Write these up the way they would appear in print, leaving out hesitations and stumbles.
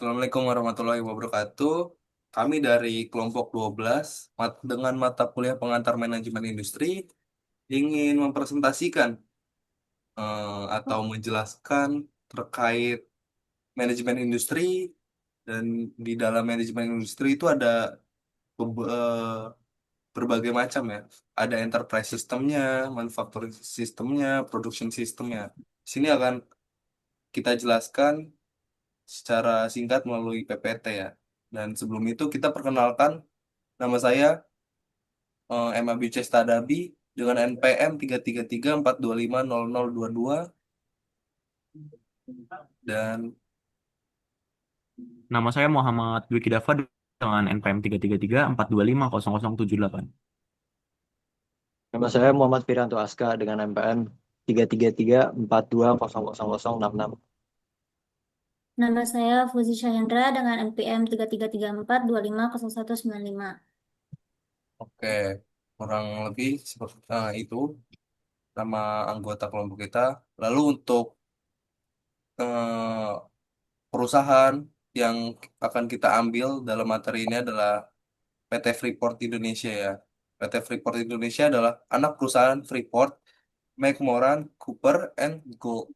Assalamualaikum warahmatullahi wabarakatuh. Kami dari kelompok 12 dengan mata kuliah pengantar manajemen industri ingin mempresentasikan atau menjelaskan terkait manajemen industri, dan di dalam manajemen industri itu ada berbagai macam ya. Ada enterprise systemnya, manufacturing systemnya, production systemnya. Di sini akan kita jelaskan secara singkat melalui PPT ya. Dan sebelum itu kita perkenalkan, nama saya M. Abi Cestadabi dengan NPM 33342500022 dan Nama saya Muhammad Dwiki Dafa dengan NPM 333 425 007 8. Nama saya Muhammad Firanto Aska dengan MPM 33342000066. Nama saya Fuzi Syahendra dengan NPM 3334250195. oke, kurang lebih seperti itu nama anggota kelompok kita. Lalu untuk eh, perusahaan yang akan kita ambil dalam materi ini adalah PT Freeport Indonesia ya. PT Freeport Indonesia adalah anak perusahaan Freeport, McMoran, Cooper, and Gold.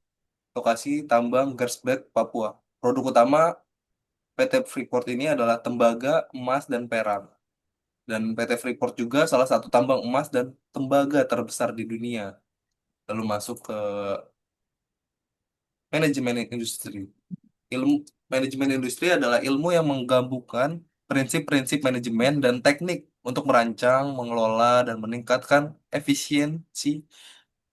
Lokasi tambang Gersbeck, Papua. Produk utama PT Freeport ini adalah tembaga, emas, dan perak. Dan PT Freeport juga salah satu tambang emas dan tembaga terbesar di dunia. Lalu masuk ke manajemen industri. Ilmu manajemen industri adalah ilmu yang menggabungkan prinsip-prinsip manajemen dan teknik untuk merancang, mengelola, dan meningkatkan efisiensi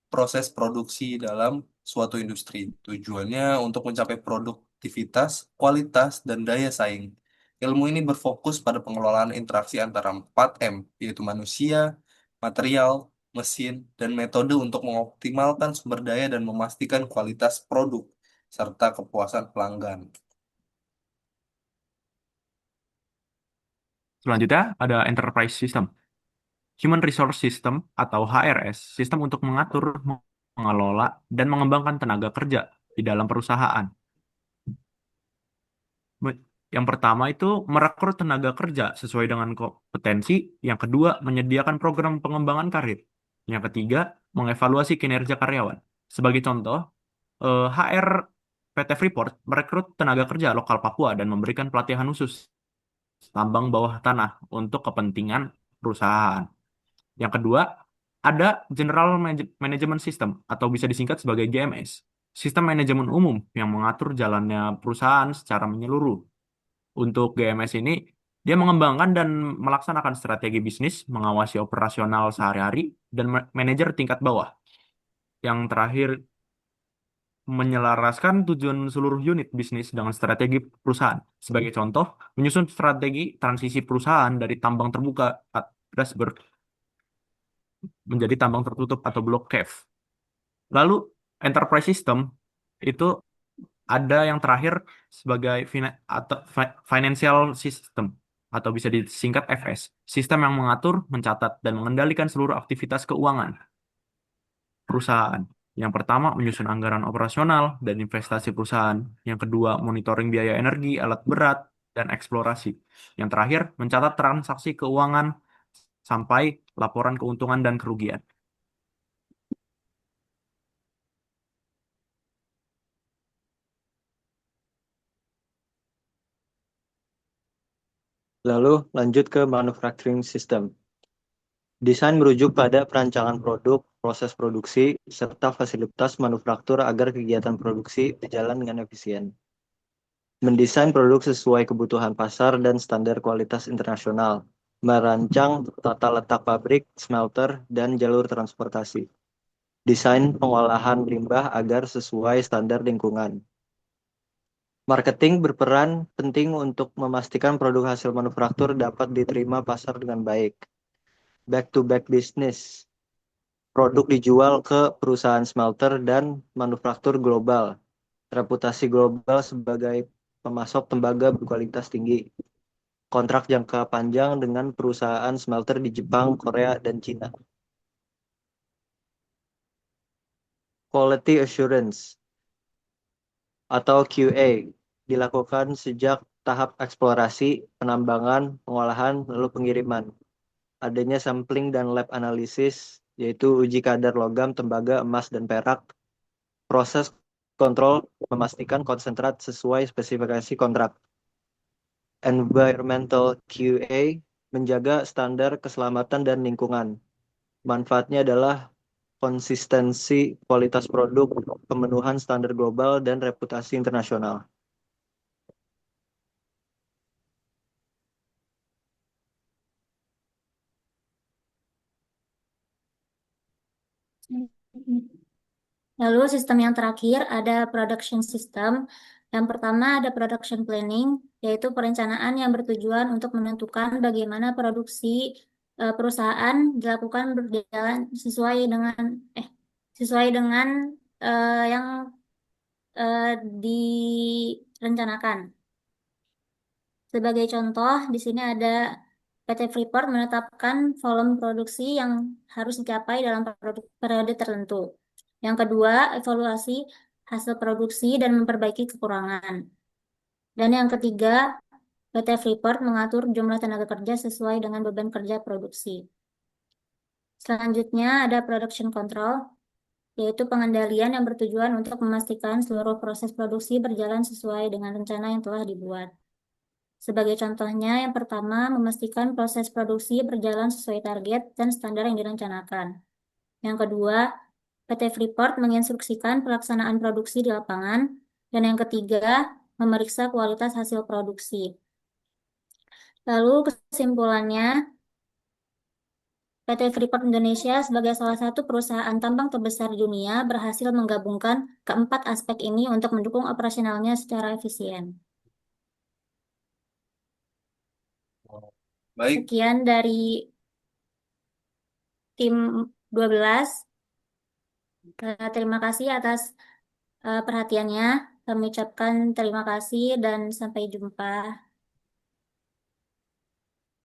proses produksi dalam suatu industri. Tujuannya untuk mencapai produktivitas, kualitas, dan daya saing. Ilmu ini berfokus pada pengelolaan interaksi antara 4M, yaitu manusia, material, mesin, dan metode untuk mengoptimalkan sumber daya dan memastikan kualitas produk, serta kepuasan pelanggan. Selanjutnya ada Enterprise System. Human Resource System atau HRS, sistem untuk mengatur, mengelola, dan mengembangkan tenaga kerja di dalam perusahaan. Me- Yang pertama itu merekrut tenaga kerja sesuai dengan kompetensi. Yang kedua, menyediakan program pengembangan karir. Yang ketiga, mengevaluasi kinerja karyawan. Sebagai contoh, HR PT Freeport merekrut tenaga kerja lokal Papua dan memberikan pelatihan khusus tambang bawah tanah untuk kepentingan perusahaan. Yang kedua, ada General Management System atau bisa disingkat sebagai GMS. Sistem manajemen umum yang mengatur jalannya perusahaan secara menyeluruh. Untuk GMS ini, dia mengembangkan dan melaksanakan strategi bisnis, mengawasi operasional sehari-hari, dan manajer tingkat bawah. Yang terakhir, menyelaraskan tujuan seluruh unit bisnis dengan strategi perusahaan. Sebagai contoh, menyusun strategi transisi perusahaan dari tambang terbuka grassberg menjadi tambang tertutup atau block cave. Lalu, enterprise system itu ada yang terakhir sebagai financial system atau bisa disingkat FS. Sistem yang mengatur, mencatat, dan mengendalikan seluruh aktivitas keuangan perusahaan. Yang pertama, menyusun anggaran operasional dan investasi perusahaan. Yang kedua, monitoring biaya energi, alat berat, dan eksplorasi. Yang terakhir, mencatat transaksi keuangan sampai laporan keuntungan dan kerugian. Lalu lanjut ke manufacturing system. Desain merujuk pada perancangan produk, proses produksi, serta fasilitas manufaktur agar kegiatan produksi berjalan dengan efisien. Mendesain produk sesuai kebutuhan pasar dan standar kualitas internasional. Merancang tata letak pabrik, smelter, dan jalur transportasi. Desain pengolahan limbah agar sesuai standar lingkungan. Marketing berperan penting untuk memastikan produk hasil manufaktur dapat diterima pasar dengan baik. Back-to-back business. Produk dijual ke perusahaan smelter dan manufaktur global. Reputasi global sebagai pemasok tembaga berkualitas tinggi. Kontrak jangka panjang dengan perusahaan smelter di Jepang, Korea, dan Cina. Quality Assurance atau QA. dilakukan sejak tahap eksplorasi, penambangan, pengolahan, lalu pengiriman. Adanya sampling dan lab analisis, yaitu uji kadar logam, tembaga, emas, dan perak. Proses kontrol memastikan konsentrat sesuai spesifikasi kontrak. Environmental QA menjaga standar keselamatan dan lingkungan. Manfaatnya adalah konsistensi kualitas produk, pemenuhan standar global, dan reputasi internasional. Lalu sistem yang terakhir ada production system. Yang pertama ada production planning, yaitu perencanaan yang bertujuan untuk menentukan bagaimana produksi perusahaan dilakukan berjalan sesuai dengan yang direncanakan. Sebagai contoh, di sini ada PT Freeport menetapkan volume produksi yang harus dicapai dalam periode tertentu. Yang kedua, evaluasi hasil produksi dan memperbaiki kekurangan. Dan yang ketiga, PT Freeport mengatur jumlah tenaga kerja sesuai dengan beban kerja produksi. Selanjutnya ada production control, yaitu pengendalian yang bertujuan untuk memastikan seluruh proses produksi berjalan sesuai dengan rencana yang telah dibuat. Sebagai contohnya, yang pertama, memastikan proses produksi berjalan sesuai target dan standar yang direncanakan. Yang kedua, PT Freeport menginstruksikan pelaksanaan produksi di lapangan. Dan yang ketiga, memeriksa kualitas hasil produksi. Lalu kesimpulannya, PT Freeport Indonesia sebagai salah satu perusahaan tambang terbesar di dunia berhasil menggabungkan keempat aspek ini untuk mendukung operasionalnya secara efisien. Baik, Sekian dari tim 12. Terima kasih atas perhatiannya. Kami ucapkan terima kasih dan sampai jumpa.